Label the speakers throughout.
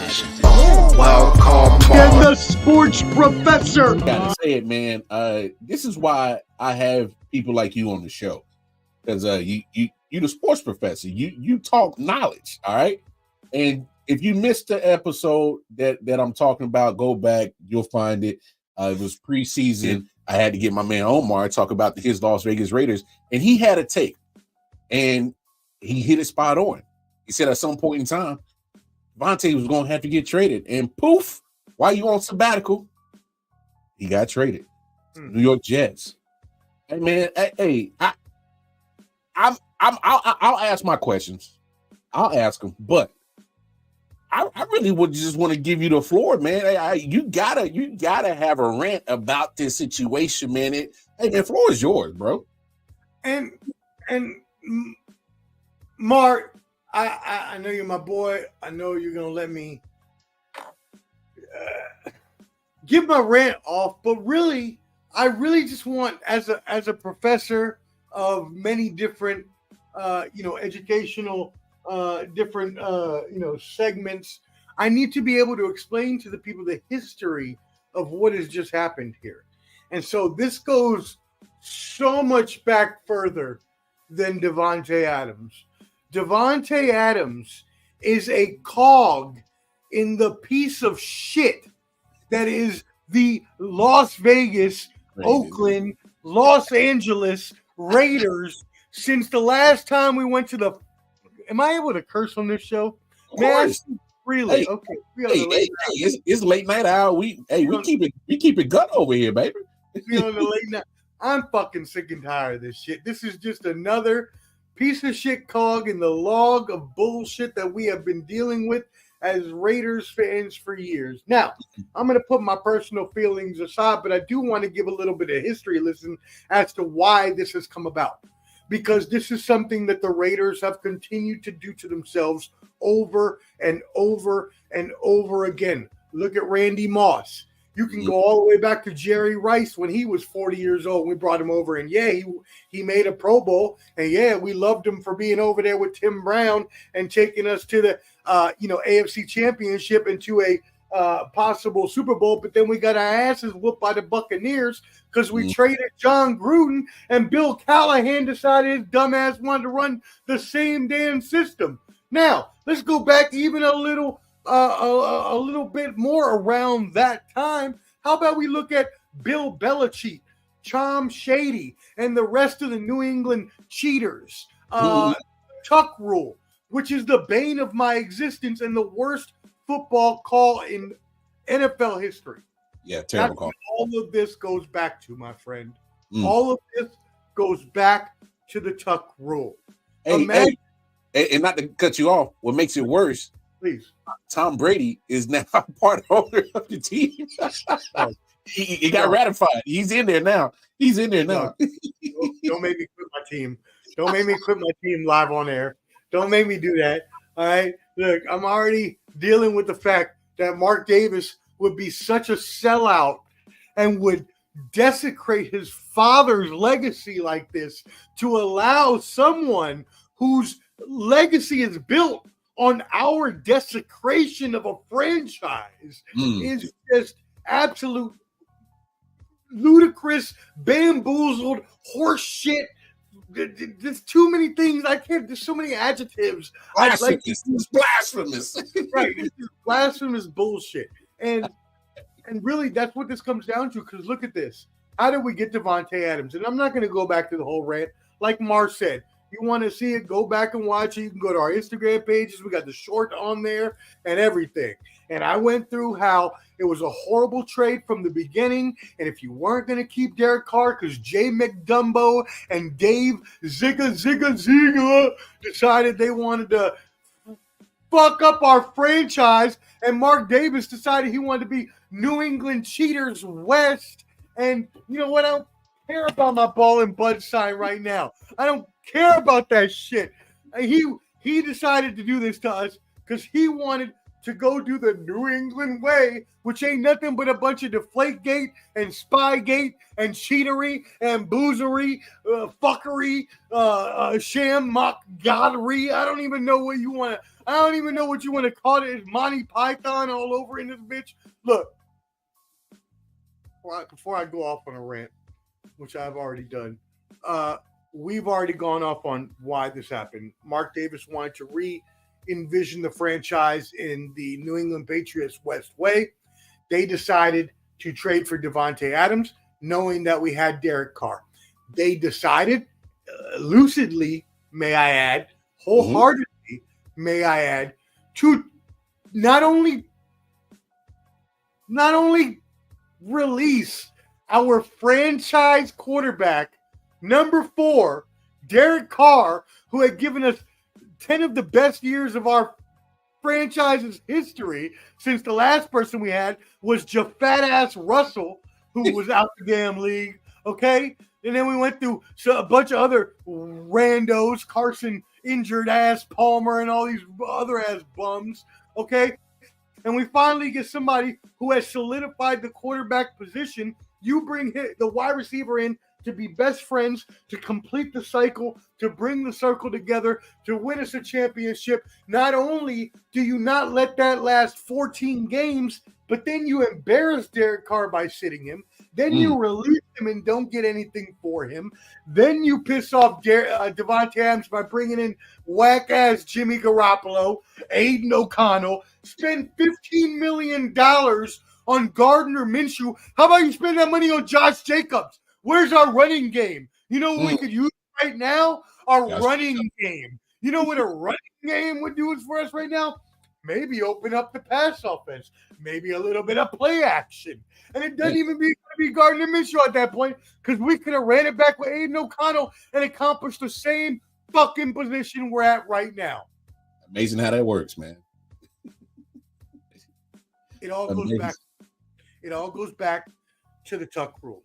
Speaker 1: Welcome, and the sports professor.
Speaker 2: Gotta say it, man. This is why I have people like you on the show, because you the sports professor. You talk knowledge, all right. And if you missed the episode that I'm talking about, go back. You'll find it. It was preseason. I had to get my man Omar to talk about his Las Vegas Raiders, and he had a take, and he hit it spot on. He said at some point in time, Davante was going to have to get traded, and poof, while you on sabbatical, he got traded. New York Jets. Hey man, I'll ask my questions. I'll ask them, but I really would just want to give you the floor, man. You gotta have a rant about this situation, man. Hey, the floor is yours, bro.
Speaker 3: And Mark, I know you're my boy. I know you're gonna let me give my rant off, but really, I really just want, as a professor of many different, educational, different, segments, I need to be able to explain to the people the history of what has just happened here. And so this goes so much back further than Davante Adams. Davante Adams is a cog in the piece of shit that is the Las Vegas, Oakland, Los Angeles Raiders since the last time we went to the. Am I able to curse on this show? Man, really?
Speaker 2: Hey,
Speaker 3: okay.
Speaker 2: It's late night hour. We keep it gut over here, baby.
Speaker 3: On the late night. I'm fucking sick and tired of this shit. This is just another piece of shit cog in the log of bullshit that we have been dealing with as Raiders fans for years. Now, I'm going to put my personal feelings aside, but I do want to give a little bit of history lesson as to why this has come about. Because this is something that the Raiders have continued to do to themselves over and over and over again. Look at Randy Moss. You can go all the way back to Jerry Rice when he was 40 years old. We brought him over, and he made a Pro Bowl, and we loved him for being over there with Tim Brown and taking us to the AFC Championship and to a possible Super Bowl. But then we got our asses whooped by the Buccaneers because we traded John Gruden, and Bill Callahan decided his dumbass wanted to run the same damn system. Now let's go back even a little bit more around that time. How about we look at Bill Belichick, Tom Shady, and the rest of the New England cheaters? Tuck rule, which is the bane of my existence and the worst football call in NFL history.
Speaker 2: Yeah, terrible call.
Speaker 3: All of this goes back to, my friend. All of this goes back to the Tuck rule.
Speaker 2: Hey, and not to cut you off, what makes it worse,
Speaker 3: please,
Speaker 2: Tom Brady is now part owner of the team. He got ratified. He's in there now. Don't
Speaker 3: make me quit my team. Don't make me quit my team live on air. Don't make me do that. All right. Look, I'm already dealing with the fact that Mark Davis would be such a sellout and would desecrate his father's legacy like this to allow someone whose legacy is built on our desecration of a franchise is just absolute ludicrous, bamboozled horse shit. There's too many things I can't. There's so many adjectives.
Speaker 2: It's blasphemous.
Speaker 3: Right, it's blasphemous bullshit. And really, that's what this comes down to. Because look at this. How did we get Davante Adams? And I'm not going to go back to the whole rant. Like Mar said, you want to see it, go back and watch it. You can go to our Instagram pages. We got the short on there and everything. And I went through how it was a horrible trade from the beginning. And if you weren't going to keep Derek Carr because Jay McDumbo and Dave Zigga decided they wanted to fuck up our franchise, and Mark Davis decided he wanted to be New England Cheaters West. And you know what? I don't care about my ball and bud sign right now. I don't care about that shit. He decided to do this to us because he wanted to go do the New England way, which ain't nothing but a bunch of Deflategate and Spygate and cheatery and boozery, fuckery, sham mock goddery. I don't even know what you want to. I don't even know what you want to call it. It's Monty Python all over in this bitch. Look, before I go off on a rant, which I've already done, we've already gone off on why this happened. Mark Davis wanted to re-envision the franchise in the New England Patriots West way. They decided to trade for Davante Adams, knowing that we had Derek Carr. They decided, lucidly, may I add, wholeheartedly, may I add, to not only release our franchise quarterback, number 4, Derek Carr, who had given us 10 of the best years of our franchise's history since the last person we had was fat-ass Russell, who was out the damn league, okay? And then we went through a bunch of other randos, Carson injured ass, Palmer, and all these other ass bums, okay? And we finally get somebody who has solidified the quarterback position. You bring the wide receiver in to be best friends, to complete the cycle, to bring the circle together, to win us a championship. Not only do you not let that last 14 games, but then you embarrass Derek Carr by sitting him. Then you release him and don't get anything for him. Then you piss off Davante Adams by bringing in whack-ass Jimmy Garoppolo, Aiden O'Connell, spend $15 million on Gardner Minshew. How about you spend that money on Josh Jacobs? Where's our running game? You know what we could use right now? Our running game. You know what a running game would do for us right now? Maybe open up the pass offense. Maybe a little bit of play action. And it doesn't even be Gardner Minshew at that point, because we could have ran it back with Aiden O'Connell and accomplished the same fucking position we're at right now.
Speaker 2: Amazing how that works, man.
Speaker 3: It all goes back to the Tuck rule.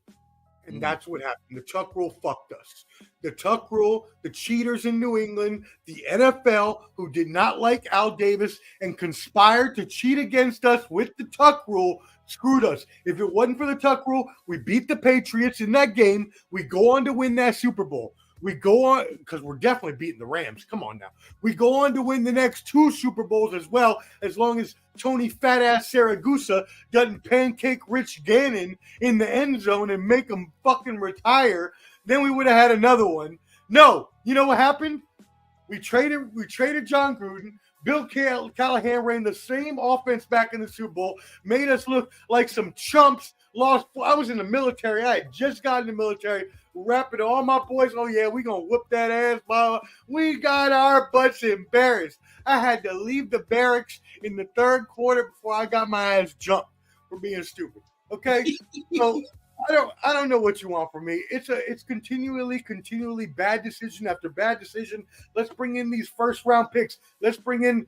Speaker 3: And that's what happened. The Tuck rule fucked us. The Tuck rule, the cheaters in New England, the NFL, who did not like Al Davis and conspired to cheat against us with the Tuck rule, screwed us. If it wasn't for the Tuck rule, we beat the Patriots in that game. We go on to win that Super Bowl. We go on, because we're definitely beating the Rams. Come on now. We go on to win the next 2 Super Bowls as well, as long as Tony fat-ass Saragusa doesn't pancake Rich Gannon in the end zone and make him fucking retire. Then we would have had another one. No. You know what happened? We traded John Gruden. Bill Callahan ran the same offense back in the Super Bowl, made us look like some chumps. Lost. I was in the military. I had just gotten in the military. Rapping to all my boys. Oh, yeah, we going to whoop that ass. Blah, blah. We got our butts embarrassed. I had to leave the barracks in the 3rd quarter before I got my ass jumped for being stupid. Okay? So I don't know what you want from me. It's continually bad decision after bad decision. Let's bring in these first round picks. Let's bring in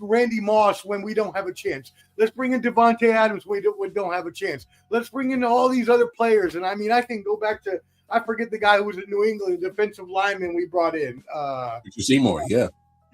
Speaker 3: Randy Moss when we don't have a chance. Let's bring in Davante Adams when we don't have a chance. Let's bring in all these other players. And I mean, I can go back to, I forget the guy who was at New England, the defensive lineman we brought in.
Speaker 2: Seymour, yeah.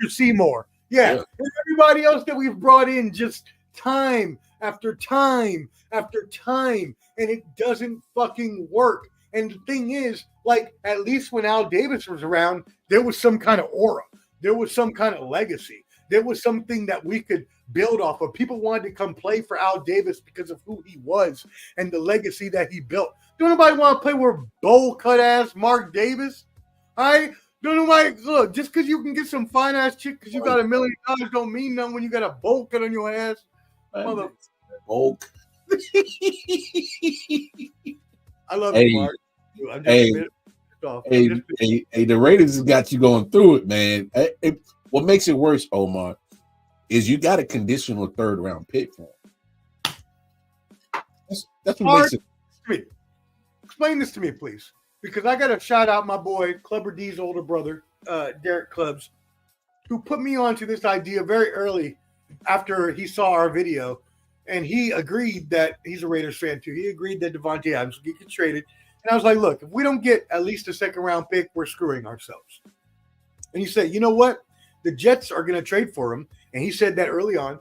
Speaker 3: Seymour. Yeah. And everybody else that we've brought in, just time after time after time, and it doesn't fucking work. And the thing is, like, at least when Al Davis was around, there was some kind of aura. There was some kind of legacy. There was something that we could build off of. People wanted to come play for Al Davis because of who he was and the legacy that he built. Don't nobody want to play with bowl cut ass Mark Davis? All right? Don't nobody, look, just because you can get some fine ass chick because you got $1 million don't mean nothing when you got a bowl cut on your ass. Mother
Speaker 2: bulk.
Speaker 3: I love you, Mark.
Speaker 2: The Raiders has got you going through it, man. What makes it worse, Omar, is you got a conditional 3rd round pick for him. That's what makes it.
Speaker 3: Explain this to me, please, because I got to shout out my boy Clubber D's older brother, Derek Clubs, who put me onto this idea very early after he saw our video. And he agreed that he's a Raiders fan too. He agreed that Davante Adams would get traded. And I was like, look, if we don't get at least a 2nd round pick, we're screwing ourselves. And he said, you know what? The Jets are going to trade for him. And he said that early on.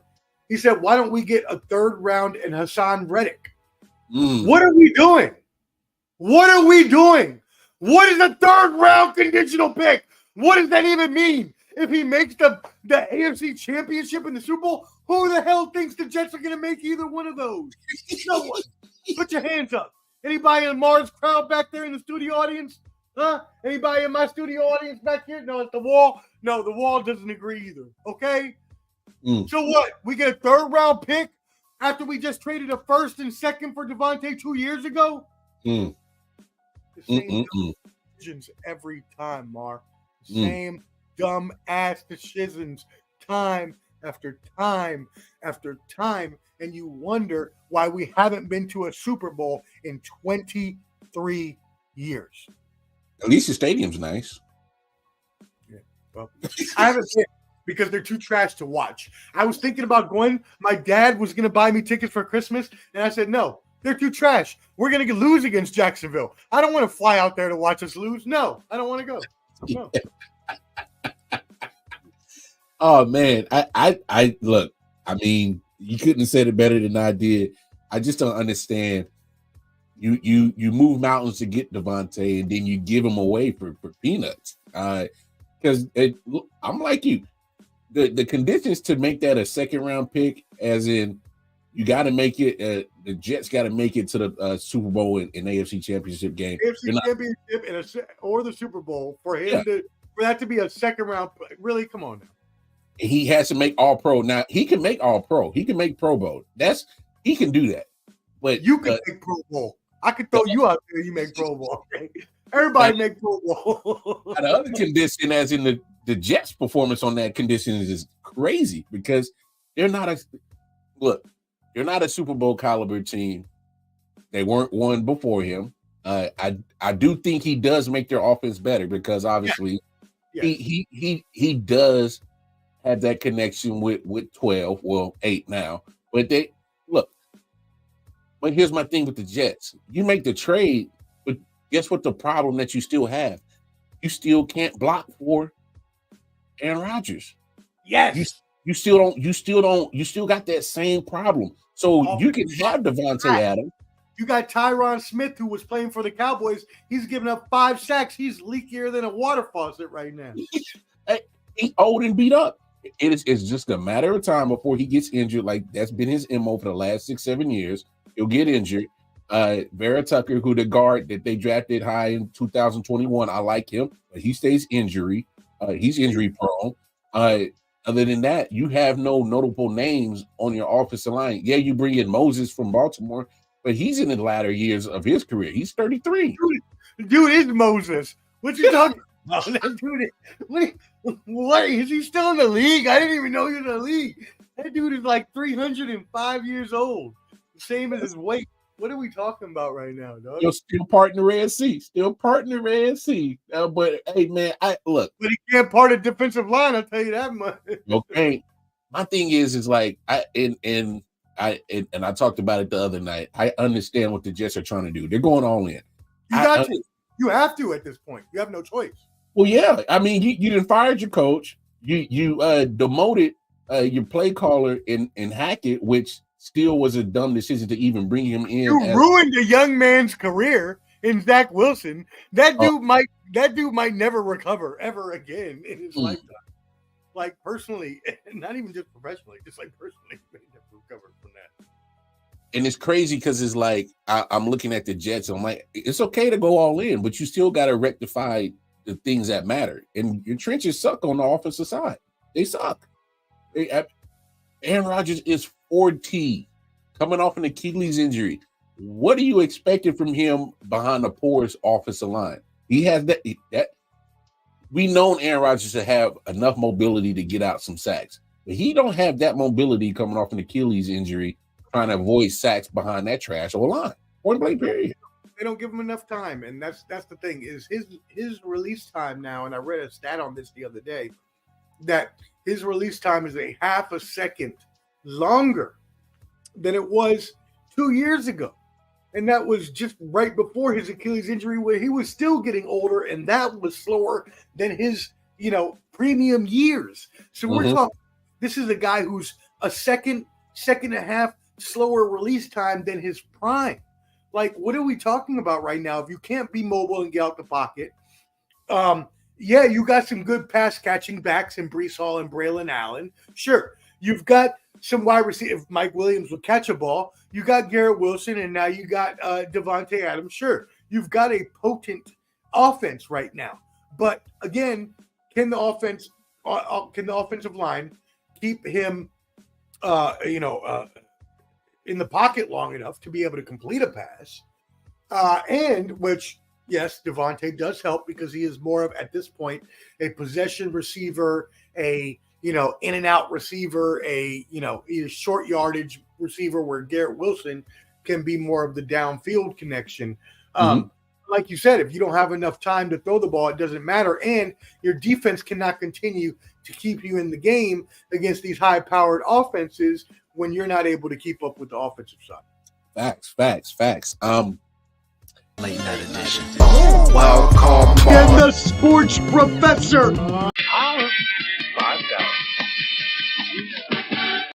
Speaker 3: He said, why don't we get a 3rd round and Hassan Reddick? What are we doing? What are we doing? What is a 3rd round conditional pick? What does that even mean? if he makes the AFC Championship in the Super Bowl, who the hell thinks the Jets are going to make either one of those? No one. Put your hands up. Anybody in Mars crowd back there in the studio audience? Huh? Anybody in my studio audience back here? No, it's the wall. No, the wall doesn't agree either. Okay? So what? We get a third-round pick after we just traded a first and second for Davante 2 years ago? The same decisions every time, Mar. The same dumb-ass decisions time after time after time. And you wonder why we haven't been to a Super Bowl in 23 years.
Speaker 2: At least the stadium's nice.
Speaker 3: Yeah, well, I haven't been because they're too trash to watch. I was thinking about going. My dad was going to buy me tickets for Christmas, and I said, no, they're too trash. We're going to lose against Jacksonville. I don't want to fly out there to watch us lose. No, I don't want to go. No.
Speaker 2: Oh, man. I look, I mean, you couldn't have said it better than I did. I just don't understand. You move mountains to get Davante, and then you give him away for peanuts. Because I'm like you. The conditions to make that a second round pick, as in you got to make it. The Jets got to make it to the Super Bowl in AFC Championship game.
Speaker 3: AFC Championship or the Super Bowl for him for that to be a second round. Really, come on now.
Speaker 2: He has to make All Pro. Now he can make All Pro. He can make Pro Bowl. He can do that. But
Speaker 3: you can make Pro Bowl. I could throw you out there. You make Pro Bowl. Okay? Everybody make Pro Bowl.
Speaker 2: The other condition, as in the Jets' performance on that condition, is crazy because they're not a Super Bowl caliber team. They weren't one before him. I do think he does make their offense better because obviously he does have that connection with 12, well 8 now. But but here's my thing with the Jets. You make the trade, but guess what the problem that you still have? You still can't block for Aaron Rodgers.
Speaker 3: Yes.
Speaker 2: You still got that same problem. So you can have Davante Adams.
Speaker 3: You got Tyron Smith, who was playing for the Cowboys. He's giving up 5 sacks. He's leakier than a water faucet right now.
Speaker 2: He's old and beat up. It's just a matter of time before he gets injured. Like that's been his MO for the last 6-7 years. He'll get injured. Vera Tucker, who the guard that they drafted high in 2021, I like him, but he stays injury. He's injury prone. Other than that, you have no notable names on your offensive line. Yeah, you bring in Moses from Baltimore, but he's in the latter years of his career. He's 33.
Speaker 3: Dude is Moses. What you talking about? That dude, what is he still in the league? I didn't even know he was in the league. That dude is like 305 years old. Same as his weight. What are we talking about right now, dog?
Speaker 2: You're still part in the Red Sea. But hey, man, look.
Speaker 3: But he can't part a defensive line. I'll tell you that much.
Speaker 2: Okay. My thing is like I talked about it the other night. I understand what the Jets are trying to do. They're going all in.
Speaker 3: You have to at this point. You have no choice.
Speaker 2: Well, yeah. I mean, you done fired your coach. You demoted your play caller in Hackett, which still was a dumb decision to even bring him in.
Speaker 3: You ruined a young man's career in Zach Wilson. That dude might never recover ever again in his lifetime. Like personally, not even just professionally, just like personally, he may never recover from that.
Speaker 2: And it's crazy because it's like I'm looking at the Jets and I'm like, it's okay to go all in, but you still got to rectify the things that matter. And your trenches suck on the offensive side. They suck. Aaron Rodgers is 40, coming off an Achilles injury. What are you expecting from him behind the porous offensive line? He has that. We known Aaron Rodgers to have enough mobility to get out some sacks, but he don't have that mobility coming off an Achilles injury, trying to avoid sacks behind that trash or line. Point blank period.
Speaker 3: They don't give him enough time, and that's the thing. Is his release time now? And I read a stat on this the other day that his release time is a half a second longer than it was 2 years ago. And that was just right before his Achilles injury, where he was still getting older, and that was slower than his, premium years. So we're talking, this is a guy who's a second and a half slower release time than his prime. Like, what are we talking about right now? If you can't be mobile and get out the pocket, Yeah, you got some good pass catching backs in Brees Hall and Braylon Allen. Sure. You've got some wide receiver. If Mike Williams would catch a ball, you got Garrett Wilson, and now you got Davante Adams. Sure. You've got a potent offense right now. But again, can the offensive line keep him in the pocket long enough to be able to complete a pass? And which, yes, Davante does help because he is more of, at this point, a possession receiver, a in and out receiver, a either short yardage receiver where Garrett Wilson can be more of the downfield connection. Like you said, if you don't have enough time to throw the ball, it doesn't matter. And your defense cannot continue to keep you in the game against these high-powered offenses when you're not able to keep up with the offensive side.
Speaker 2: Facts.
Speaker 4: Late night edition.
Speaker 1: And the Sports Professor.